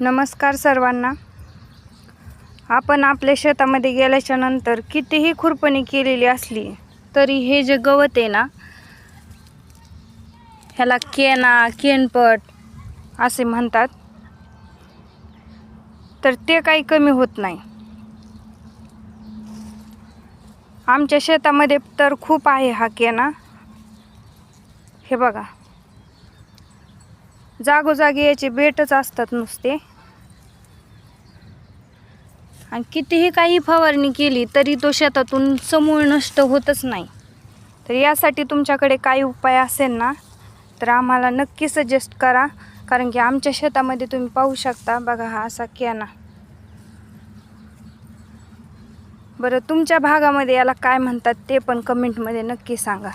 नमस्कार सर्वांना. आपण आपल्या शेतामध्ये गेल्याच्या नंतर कितीही खुरपणी केलेली असली तरी हे जे गवत आहे ना, ह्याला केनपट असे म्हणतात, तर ते काही कमी होत नाही. आमच्या शेतामध्ये तर खूप आहे हा केना. हे बघा, जागोजागी याचे बेटच असतात नुसते. आणि कितीही काही फवारणी केली तरी तो शेतातून समूळ नष्ट होतच नाही. तर यासाठी तुमच्याकडे काही उपाय असेल ना, तर आम्हाला नक्की सजेस्ट करा. कारण की आमच्या शेतामध्ये तुम्ही पाहू शकता, बघा हा असा केना. बरं, तुमच्या भागामध्ये याला काय म्हणतात ते पण कमेंटमध्ये नक्की सांगा.